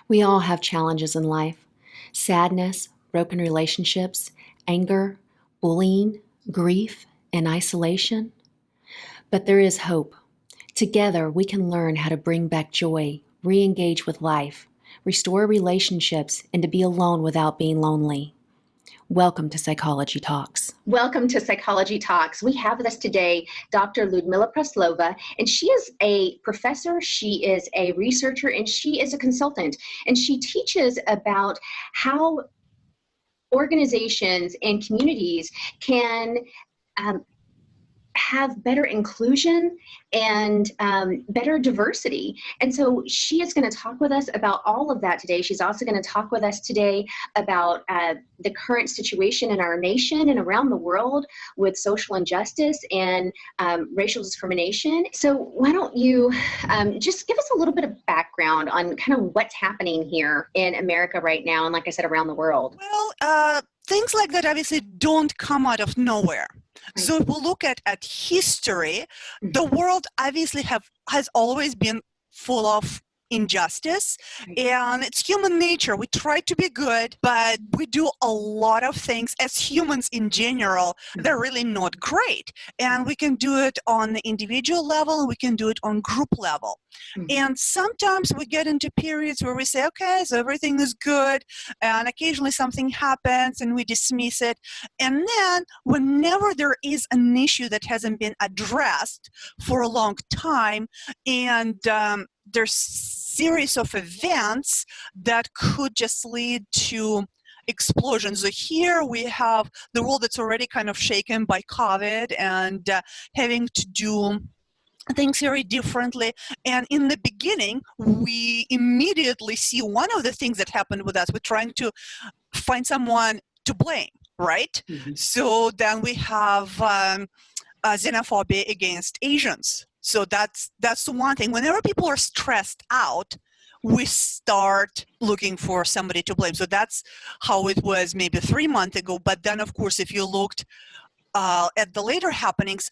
We all have challenges in life: sadness, broken relationships, anger, bullying, grief, and isolation. But there is hope. Together, we can learn how to bring back joy, re engage with life, restore relationships, and to be alone without being lonely. Welcome to Psychology Talks. Welcome to Psychology Talks. We have with us today Dr. Ludmila Praslova, and she is a professor, she is a researcher, and she is a consultant. And she teaches about how organizations and communities can have better inclusion and better diversity. And so she is going to talk with us about all of that today. She's also going to talk with us today about the current situation in our nation and around the world with social injustice and racial discrimination. So why don't you just give us a little bit of background on kind of what's happening here in America right now, and like I said, around the world. Well, things like that obviously don't come out of nowhere. Right. So if we look at history, the world obviously has always been full of injustice, Right. and it's human nature. We try to be good, but we do a lot of things as humans in general that are really not great. And we can do it on the individual level, and we can do it on group level. Mhm. And sometimes we get into periods where we say, okay, so everything is good, and occasionally something happens and we dismiss it. And then whenever there is an issue that hasn't been addressed for a long time, and there's series of events that could just lead to explosions. So here we have the world that's already kind of shaken by COVID and having to do things very differently. And in the beginning, we immediately see one of the things that happened with us. We're trying to find someone to blame, right? Mhm. So then we have xenophobia against Asians. So that's the one thing. Whenever people are stressed out, we start looking for somebody to blame. So that's how it was maybe 3 months ago. But then, of course, if you looked at the later happenings,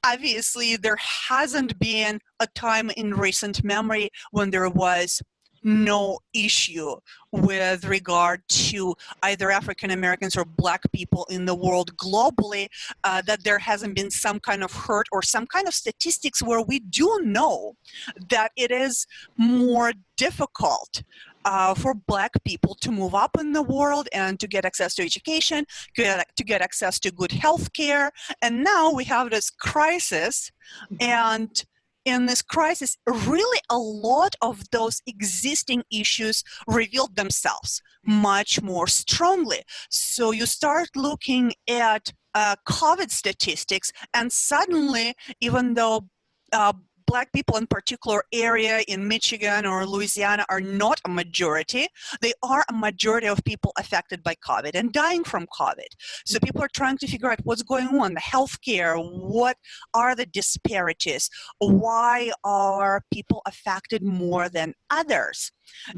obviously there hasn't been a time in recent memory when there was no issue with regard to either African Americans or Black people in the world globally, that there hasn't been some kind of hurt or some kind of statistics where we do know that it is more difficult for Black people to move up in the world and to get access to education, to get access to good health care. And now we have this crisis, and in this crisis, really a lot of those existing issues revealed themselves much more strongly. So you start looking at COVID statistics, and suddenly, even though Black people in particular area in Michigan or Louisiana are not a majority, they are a majority of people affected by COVID and dying from COVID. So people are trying to figure out what's going on, the healthcare, what are the disparities, why are people affected more than others?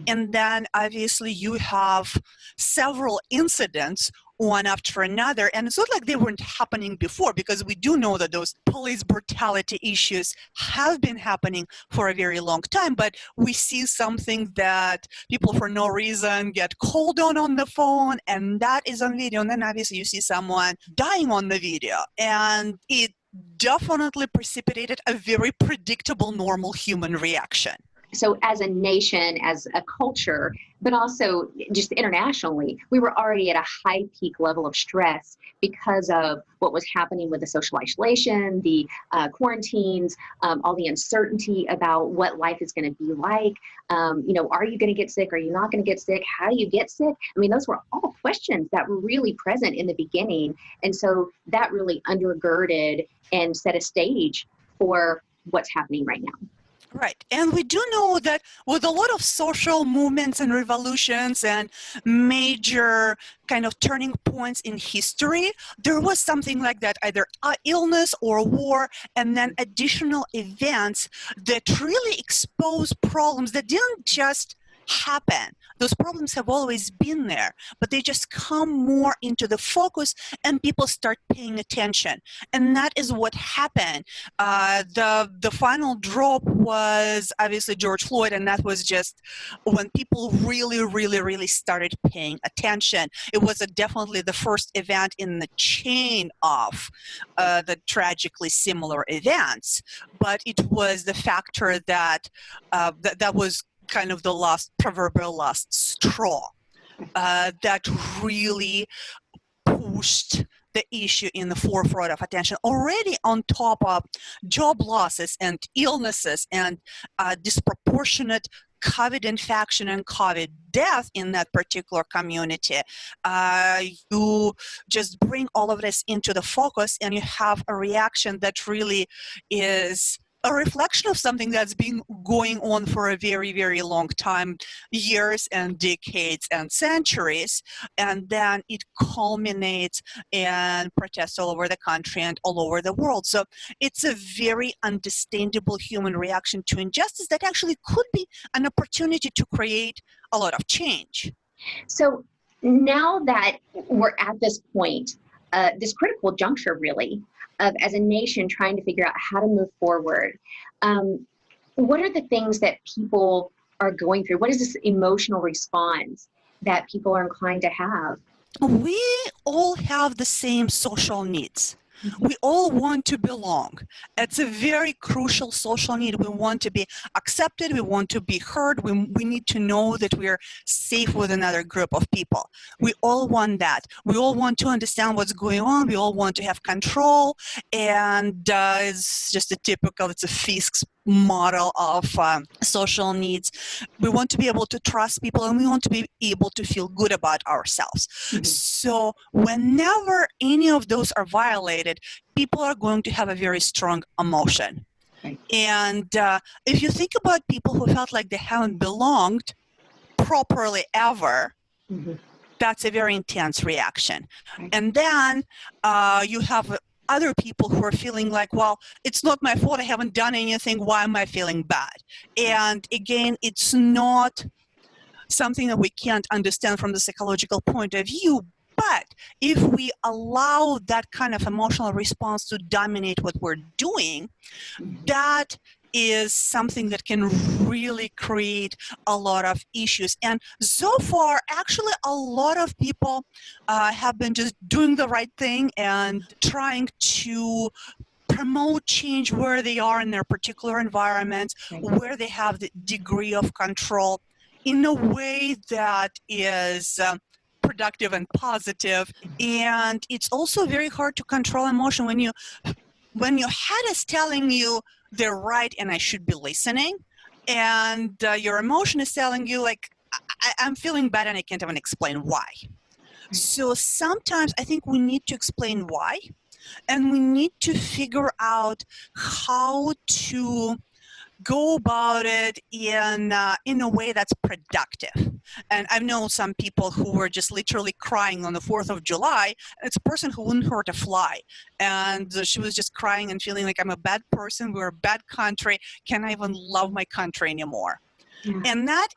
And then obviously you have several incidents one after another, and it's not like they weren't happening before, because we do know that those police brutality issues have been happening for a very long time, but we see something that people for no reason get called on the phone, and that is on video, and then obviously you see someone dying on the video, and it definitely precipitated a very predictable, normal human reaction. So as a nation, as a culture, but also just internationally, we were already at a high peak level of stress because of what was happening with the social isolation, the quarantines, all the uncertainty about what life is going to be like. Are you going to get sick? Are you not going to get sick? How do you get sick? I mean, those were all questions that were really present in the beginning. And so that really undergirded and set a stage for what's happening right now. Right. And we do know that with a lot of social movements and revolutions and major kind of turning points in history, there was something like that, either illness or war, and then additional events that really exposed problems that didn't just happen. Those problems have always been there, but they just come more into the focus and people start paying attention. And that is what happened. The final drop was obviously George Floyd, and that was just when people really started paying attention. It was definitely the first event in the chain of the tragically similar events, but it was the factor that that was kind of the proverbial last straw that really pushed the issue in the forefront of attention, already on top of job losses and illnesses and disproportionate COVID infection and COVID death in that particular community. You just bring all of this into the focus, and you have a reaction that really is a reflection of something that's been going on for a very long time, years and decades and centuries, and then it culminates in protests all over the country and all over the world. So it's a very understandable human reaction to injustice that actually could be an opportunity to create a lot of change. So now that we're at this point, this critical juncture really, of as a nation trying to figure out how to move forward, what are the things that people are going through? What is this emotional response that people are inclined to have? We all have the same social needs. We all want to belong. It's a very crucial social need. We want to be accepted. We want to be heard. We need to know that we're safe with another group of people. We all want that. We all want to understand what's going on. We all want to have control. And it's just it's a Fisk's model of social needs. We want to be able to trust people, and we want to be able to feel good about ourselves. So whenever any of those are violated, people are going to have a very strong emotion. And if you think about people who felt like they haven't belonged properly ever, that's a very intense reaction. And then you have other people who are feeling like, well, it's not my fault, I haven't done anything, why am I feeling bad? And again, it's not something that we can't understand from the psychological point of view, but if we allow that kind of emotional response to dominate what we're doing, that is something that can really create a lot of issues. And so far, actually, a lot of people have been just doing the right thing and trying to promote change where they are in their particular environment, where they have the degree of control in a way that is productive and positive. And it's also very hard to control emotion when your head is telling you they're right and I should be listening, and your emotion is telling you like I'm feeling bad and I can't even explain why. So sometimes I think we need to explain why, and we need to figure out how to go about it in a way that's productive. And I know some people who were just literally crying on the 4th of July. It's a person who wouldn't hurt a fly. And she was just crying and feeling like I'm a bad person. We're a bad country. Can I even love my country anymore? And that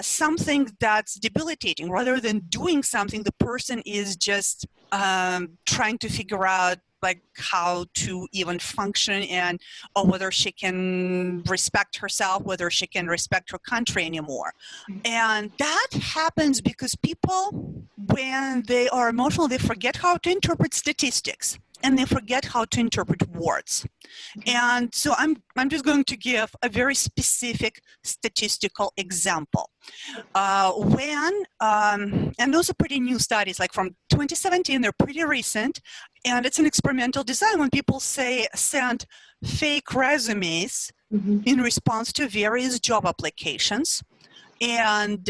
something that's debilitating. Rather than doing something, the person is just trying to figure out like how to even function and whether she can respect herself, whether she can respect her country anymore. And that happens because people, when they are emotional, they forget how to interpret statistics and they forget how to interpret words. And so I'm just going to give a very specific statistical example. And those are pretty new studies, like from 2017, they're pretty recent, and it's an experimental design when people send fake resumes in response to various job applications and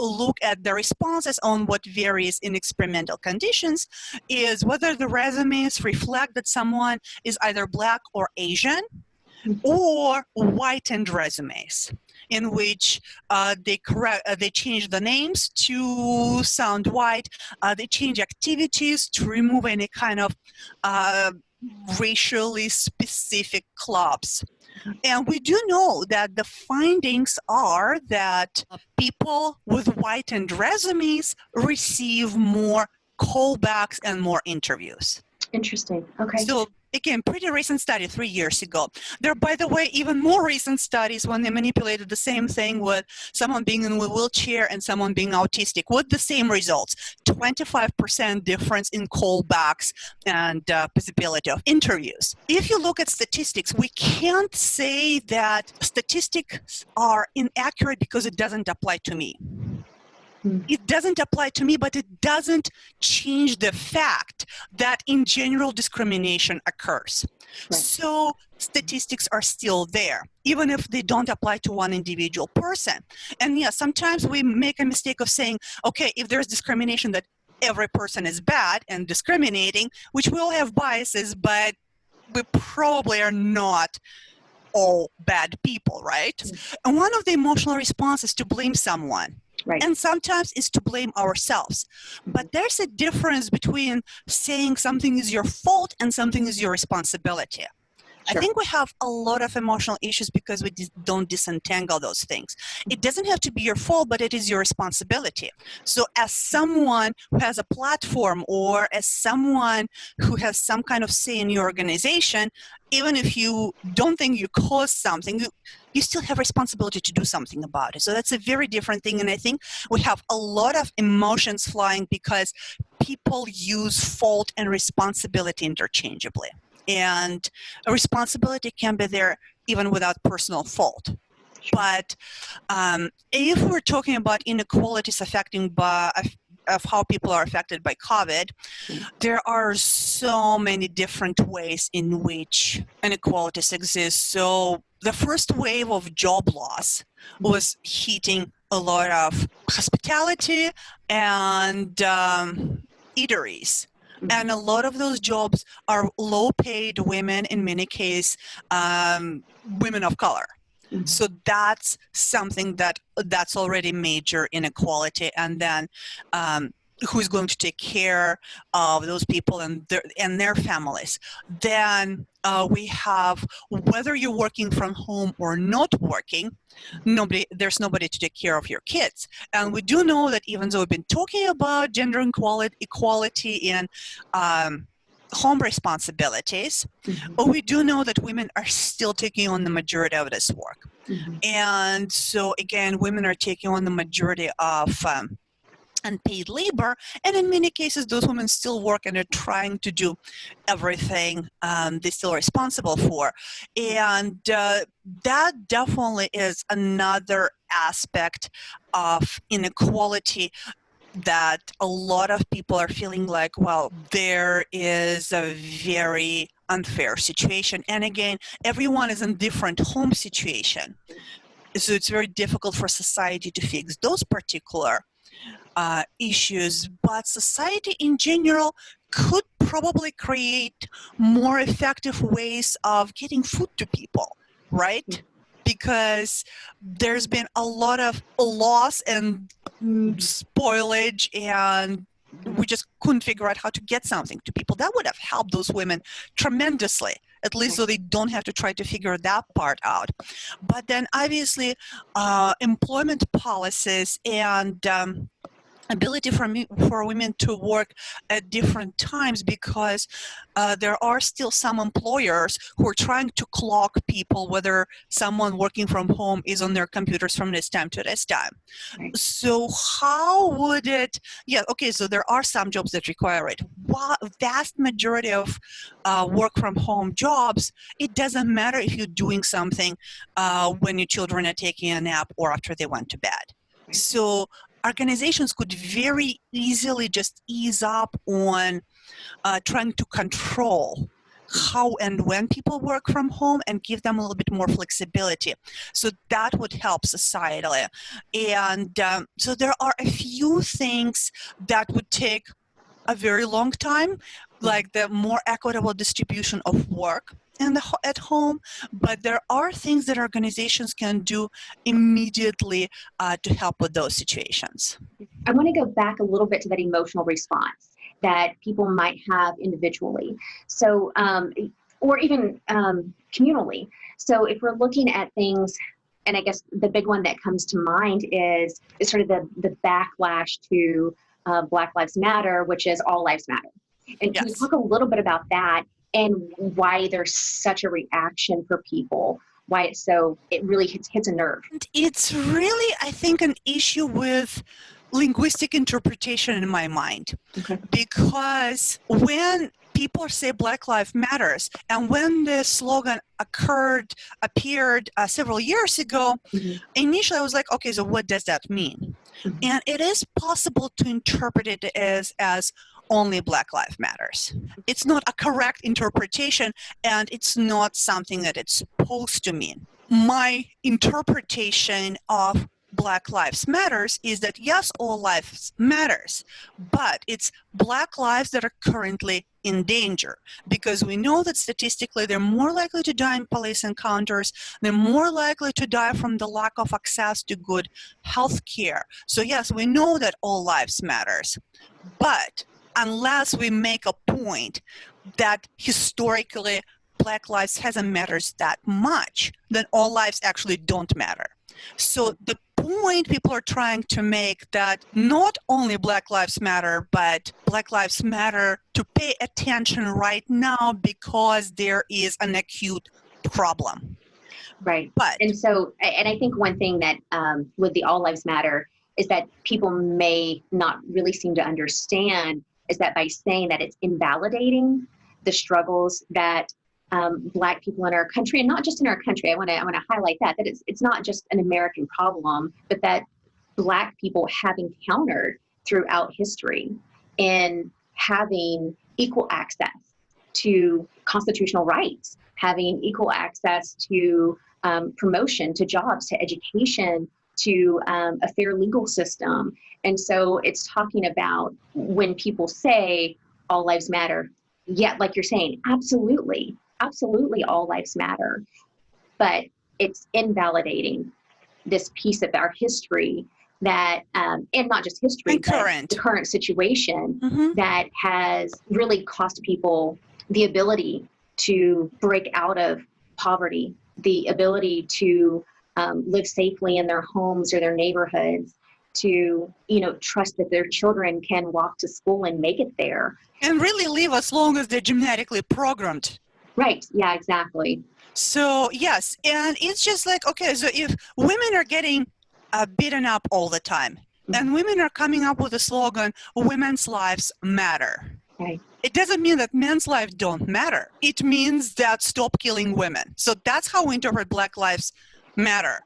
look at the responses on what varies in experimental conditions is whether the resumes reflect that someone is either Black or Asian, or whitened resumes in which they change the names to sound white, they change activities to remove any kind of racially specific clubs. And we do know that the findings are that people with whitened resumes receive more callbacks and more interviews. Interesting. Okay. So again, pretty recent study 3 years ago. There are, by the way, even more recent studies when they manipulated the same thing with someone being in a wheelchair and someone being autistic with the same results. 25% difference in callbacks and possibility of interviews. If you look at statistics, we can't say that statistics are inaccurate because it doesn't apply to me. It doesn't apply to me, but it doesn't change the fact that in general discrimination occurs. Right. So statistics are still there, even if they don't apply to one individual person. And yeah, sometimes we make a mistake of saying, okay, if there's discrimination, that every person is bad and discriminating, which we all have biases, but we probably are not all bad people, right? And one of the emotional responses is to blame someone. Right. And sometimes it's to blame ourselves. But there's a difference between saying something is your fault and something is your responsibility. Sure. I think we have a lot of emotional issues because we don't disentangle those things. It doesn't have to be your fault, but it is your responsibility. So as someone who has a platform or as someone who has some kind of say in your organization, even if you don't think you caused something, you still have responsibility to do something about it. So that's a very different thing. And I think we have a lot of emotions flying because people use fault and responsibility interchangeably. And a responsibility can be there even without personal fault. But if we're talking about inequalities affecting of how people are affected by COVID, there are so many different ways in which inequalities exist. So the first wave of job loss was hitting a lot of hospitality and eateries. And a lot of those jobs are low-paid women, in many cases, women of color. So that's something that's already major inequality. And then who's going to take care of those people and their families? Then we have, whether you're working from home or not working, there's nobody to take care of your kids. And we do know that even though we've been talking about gender equality and home responsibilities, but we do know that women are still taking on the majority of this work. And so again, women are taking on the majority of unpaid labor, and in many cases those women still work and are trying to do everything they're still responsible for. And that definitely is another aspect of inequality that a lot of people are feeling like, well, there is a very unfair situation. And again, everyone is in different home situation. So it's very difficult for society to fix those particular issues, but society in general could probably create more effective ways of getting food to people, right? Because there's been a lot of loss and spoilage, and we just couldn't figure out how to get something to people. That would have helped those women tremendously, at least so they don't have to try to figure that part out. But then obviously employment policies and ability for women to work at different times, because there are still some employers who are trying to clock people, whether someone working from home is on their computers from this time to this time. Right. So how would it, so there are some jobs that require it. Vast majority of work from home jobs, it doesn't matter if you're doing something when your children are taking a nap or after they went to bed. Right. So organizations could very easily just ease up on trying to control how and when people work from home and give them a little bit more flexibility. So that would help societally. And so there are a few things that would take a very long time, like the more equitable distribution of work at home, but there are things that organizations can do immediately to help with those situations. I want to go back a little bit to that emotional response that people might have individually, so or even communally. So if we're looking at things, and I guess the big one that comes to mind is sort of the backlash to Black Lives Matter, which is all lives matter. And can you Yes. talk a little bit about that and why there's such a reaction for people? Why it really hits a nerve? It's really, I think, an issue with linguistic interpretation in my mind. Okay. Because when people say Black Lives Matters, and when the slogan appeared several years ago, initially I was like, okay, so what does that mean? And it is possible to interpret it as only Black Lives Matters. It's not a correct interpretation, and it's not something that it's supposed to mean. My interpretation of Black Lives Matters is that yes, all lives matters, but it's Black lives that are currently in danger, because we know that statistically they're more likely to die in police encounters, they're more likely to die from the lack of access to good health care. So yes, we know that all lives matters, but unless we make a point that historically Black lives hasn't mattered that much, then all lives actually don't matter. So the point people are trying to make that not only Black lives matter, but Black lives matter to pay attention right now because there is an acute problem. Right. But and I think one thing that with the all lives matter is that people may not really seem to understand is that by saying that it's invalidating the struggles that Black people in our country, and not just in our country. I want to highlight that it's not just an American problem, but that Black people have encountered throughout history in having equal access to constitutional rights, having equal access to promotion, to jobs, to education, to a fair legal system. And so it's talking about when people say all lives matter, yeah, like you're saying, absolutely all lives matter, but it's invalidating this piece of our history that, and not just history, but the current situation that has really cost people the ability to break out of poverty, the ability to live safely in their homes or their neighborhoods, to trust that their children can walk to school and make it there. And really live as long as they're genetically programmed. Right. Yeah, exactly. So, yes. And it's just like, okay, so if women are getting beaten up all the time, and women are coming up with a slogan, women's lives matter. Right. It doesn't mean that men's lives don't matter. It means that stop killing women. So that's how we interpret Black Lives Matter.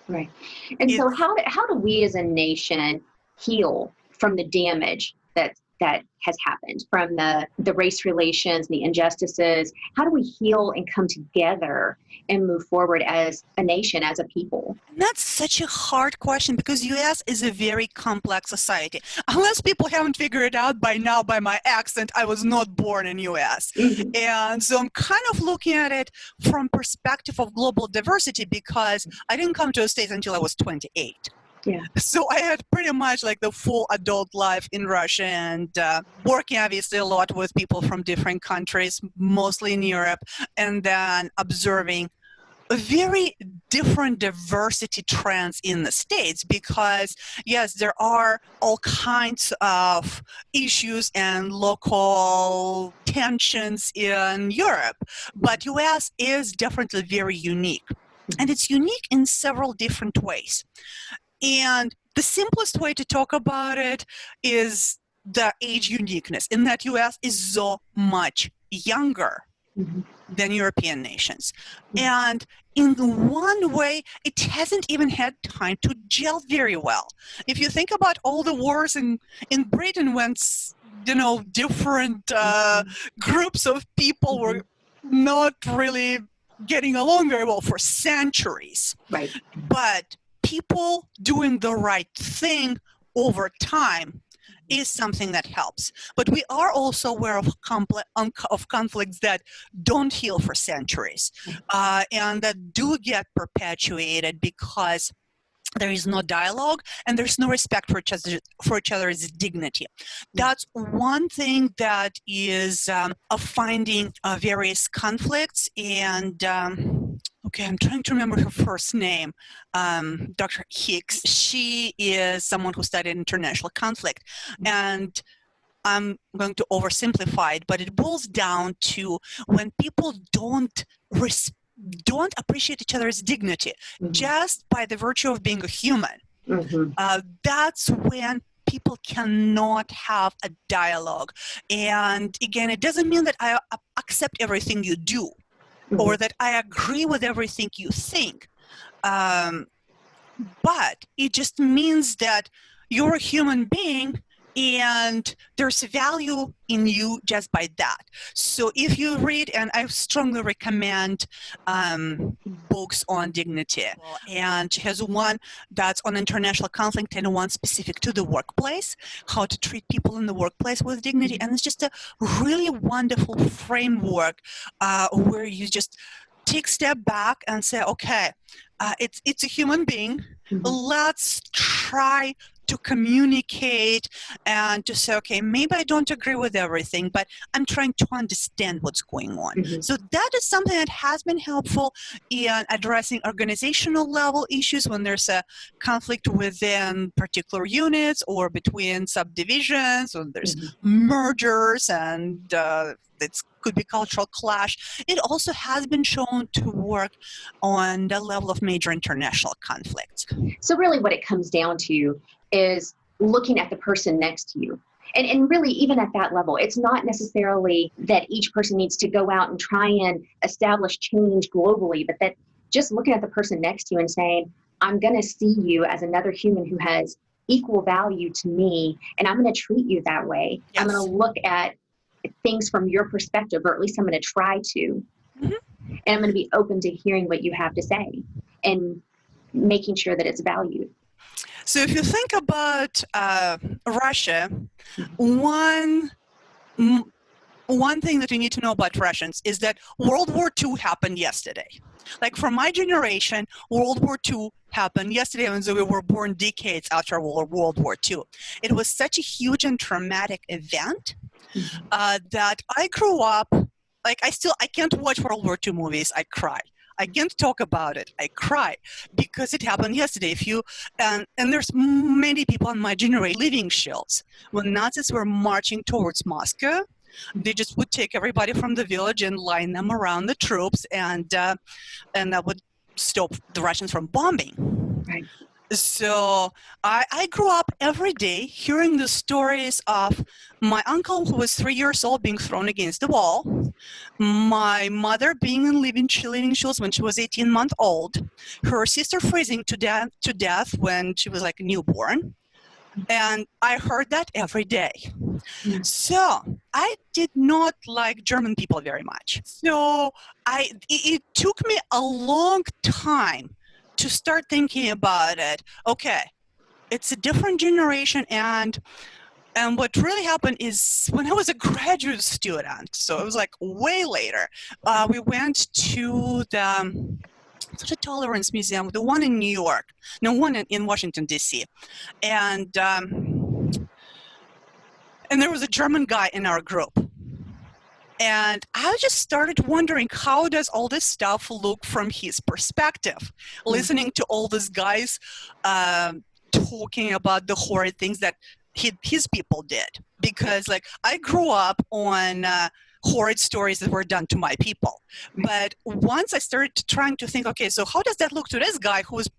Right. And so how do we as a nation heal from the damage that has happened, from the race relations, the injustices? How do we heal and come together and move forward as a nation, as a people? That's such a hard question because U.S. is a very complex society. Unless people haven't figured it out by now by my accent, I was not born in U.S. And so I'm kind of looking at it from perspective of global diversity because I didn't come to the States until I was 28. Yeah. So I had pretty much like the full adult life in Russia and working obviously a lot with people from different countries, mostly in Europe, and then observing a very different diversity trends in the States because, yes, there are all kinds of issues and local tensions in Europe, but US is definitely very unique. And it's unique in several different ways. And the simplest way to talk about it is the age uniqueness, in that US is so much younger than European nations. And in one way, it hasn't even had time to gel very well. If you think about all the wars in Britain when, different groups of people were not really getting along very well for centuries. Right. But people doing the right thing over time is something that helps. But we are also aware of conflicts that don't heal for centuries and that do get perpetuated because there is no dialogue and there's no respect for each other's dignity. That's one thing that is of finding various conflicts and okay, I'm trying to remember her first name, Dr. Hicks. She is someone who studied international conflict. And I'm going to oversimplify it, but it boils down to when people don't appreciate each other's dignity just by the virtue of being a human. That's when people cannot have a dialogue. And again, it doesn't mean that I accept everything you do or that I agree with everything you think. But it just means that you're a human being and there's value in you just by that. So if you read, and I strongly recommend books on dignity, and she has one that's on international conflict and one specific to the workplace, how to treat people in the workplace with dignity. And it's just a really wonderful framework where you just take a step back and say, okay, it's a human being. Let's try to communicate and to say, okay, maybe I don't agree with everything, but I'm trying to understand what's going on. So that is something that has been helpful in addressing organizational level issues when there's a conflict within particular units or between subdivisions, or there's mergers and it could be cultural clash. It also has been shown to work on the level of major international conflicts. So really what it comes down to is looking at the person next to you. And really, even at that level, it's not necessarily that each person needs to go out and try and establish change globally, but that just looking at the person next to you and saying, I'm going to see you as another human who has equal value to me, and I'm going to treat you that way. Yes. I'm going to look at things from your perspective, or at least I'm going to try to. And I'm going to be open to hearing what you have to say and making sure that it's valued. So if you think about Russia, one thing that you need to know about Russians is that World War II happened yesterday. Like for my generation, World War II happened yesterday, and so we were born decades after World War II. It was such a huge and traumatic event that I grew up, like I can't watch World War II movies, I cry. I can't talk about it. I cry because it happened yesterday. And there's many people in my generation living shields. When Nazis were marching towards Moscow, they just would take everybody from the village and line them around the troops, and that would stop the Russians from bombing. Right. So I grew up every day hearing the stories of my uncle who was 3 years old being thrown against the wall, my mother being in living shields when she was 18 months old, her sister freezing to death when she was like a newborn. And I heard that every day. So I did not like German people very much. So it took me a long time to start thinking about it. Okay, it's a different generation, and what really happened is when I was a graduate student, so it was like way later, we went to the Tolerance Museum, the one in New York, no, one in Washington, D.C. And there was a German guy in our group. And I just started wondering, how does all this stuff look from his perspective? Listening to all these guys talking about the horrid things that his people did. Because like I grew up on horrid stories that were done to my people. But once I started trying to think, okay, so how does that look to this guy who was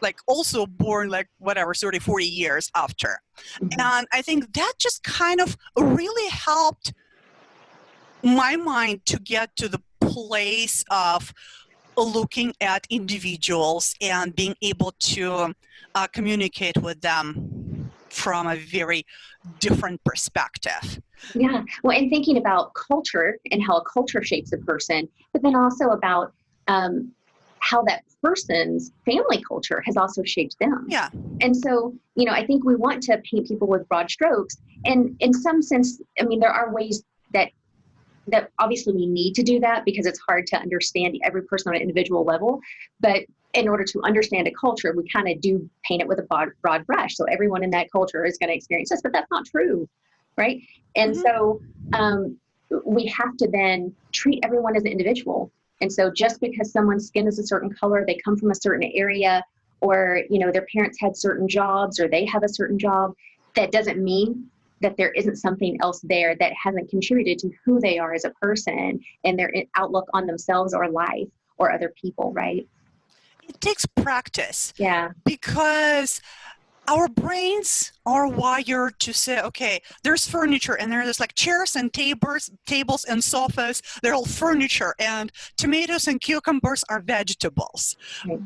like also born like whatever, 30, 40 years after? And I think that just kind of really helped my mind to get to the place of looking at individuals and being able to communicate with them from a very different perspective. Yeah, well, and thinking about culture and how a culture shapes a person, but then also about how that person's family culture has also shaped them. Yeah. And so, I think we want to paint people with broad strokes. And in some sense, I mean, there are ways that obviously we need to do that because it's hard to understand every person on an individual level. But in order to understand a culture, we kind of do paint it with a broad brush. So everyone in that culture is going to experience this, but that's not true, right? And so we have to then treat everyone as an individual And so just because someone's skin is a certain color, they come from a certain area, or, their parents had certain jobs or they have a certain job, that doesn't mean that there isn't something else there that hasn't contributed to who they are as a person and their outlook on themselves or life or other people, right? It takes practice. Yeah. Because our brains are wired to say, okay, there's furniture and there's like chairs and tables and sofas. They're all furniture, and tomatoes and cucumbers are vegetables. Right.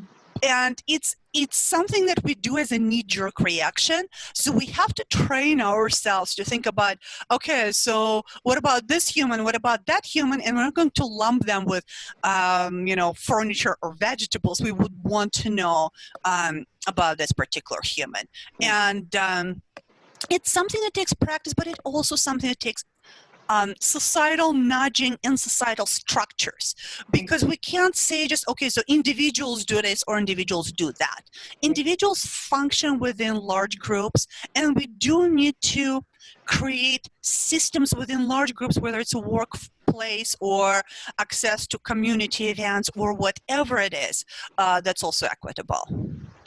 And it's something that we do as a knee-jerk reaction. So we have to train ourselves to think about, okay, so what about this human? What about that human? And we're not going to lump them with, furniture or vegetables. We would want to know about this particular human. And it's something that takes practice, but it's also something that takes societal nudging and societal structures, because we can't say just, okay, so individuals do this or individuals do that. Individuals function within large groups, and we do need to create systems within large groups, whether it's a workplace or access to community events or whatever it is, that's also equitable.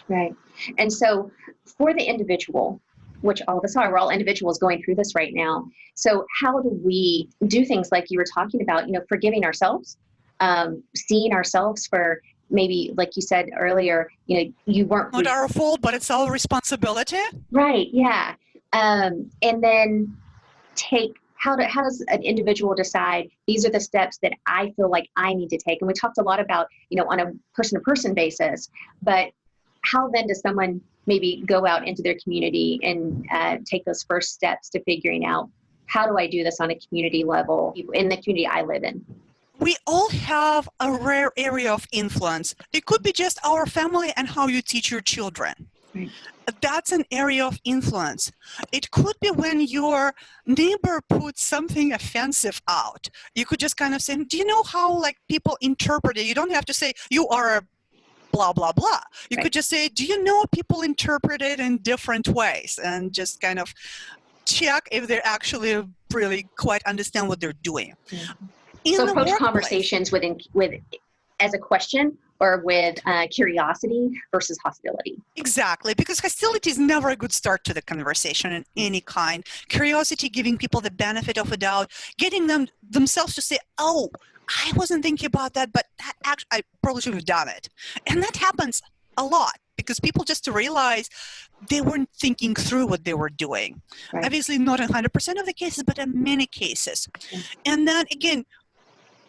Right. And so for the individual, which all of us are, we're all individuals going through this right now. So how do we do things like you were talking about, forgiving ourselves, seeing ourselves for maybe, like you said earlier, you weren't not our fault, but it's our responsibility. Right. Yeah. And then how does an individual decide these are the steps that I feel like I need to take? And we talked a lot about, on a person-to-person basis, but how then does someone maybe go out into their community and take those first steps to figuring out, how do I do this on a community level in the community I live in? We all have a rare area of influence. It could be just our family and how you teach your children. Right. That's an area of influence. It could be when your neighbor puts something offensive out. You could just kind of say, do you know how people interpret it? You don't have to say you are a blah, blah, blah. You could just say, do you know people interpret it in different ways? And just kind of check if they actually really quite understand what they're doing. Yeah. So approach conversations with as a question or with curiosity versus hostility. Exactly, because hostility is never a good start to the conversation in any kind. Curiosity, giving people the benefit of a doubt, getting themselves to say, oh, I wasn't thinking about that, but that actually, I probably should have done it. And that happens a lot because people just realize they weren't thinking through what they were doing. Right. Obviously, not in 100% of the cases, but in many cases. Yeah. And then again,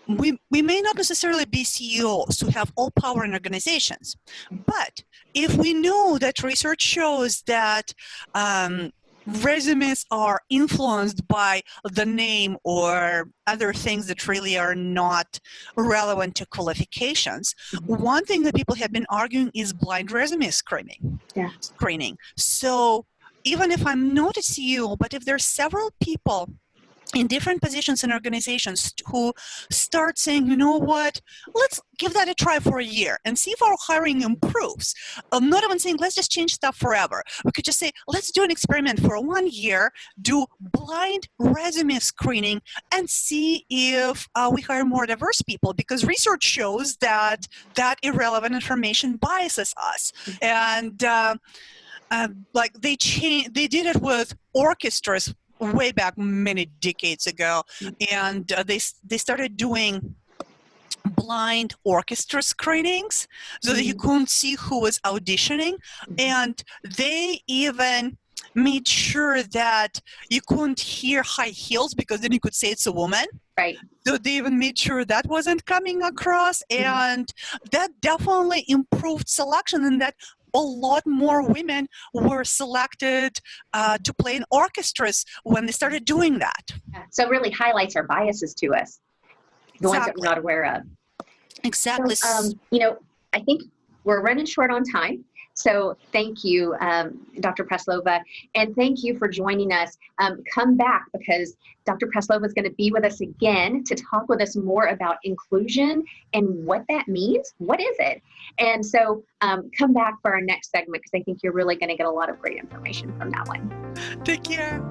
we may not necessarily be CEOs who have all power in organizations, but if we know that research shows that resumes are influenced by the name or other things that really are not relevant to qualifications. One thing that people have been arguing is blind resume screening. Yeah. So even if I'm not a CEO, but if there's several people in different positions in organizations who start saying, you know what, let's give that a try for a year and see if our hiring improves. I'm not even saying, let's just change stuff forever. We could just say, let's do an experiment for 1 year, do blind resume screening and see if we hire more diverse people, because research shows that irrelevant information biases us. And they did it with orchestras way back many decades ago, and they started doing blind orchestra screenings so that you couldn't see who was auditioning, and they even made sure that you couldn't hear high heels because then you could say it's a woman. Right. So they even made sure that wasn't coming across, and that definitely improved selection, and that a lot more women were selected to play in orchestras when they started doing that. So it really highlights our biases to us, the ones that we're not aware of. Exactly. So, I think we're running short on time. So thank you, Dr. Praslova, and thank you for joining us. Come back, because Dr. Praslova is going to be with us again to talk with us more about inclusion and what that means. What is it? And so come back for our next segment, because I think you're really going to get a lot of great information from that one. Take care.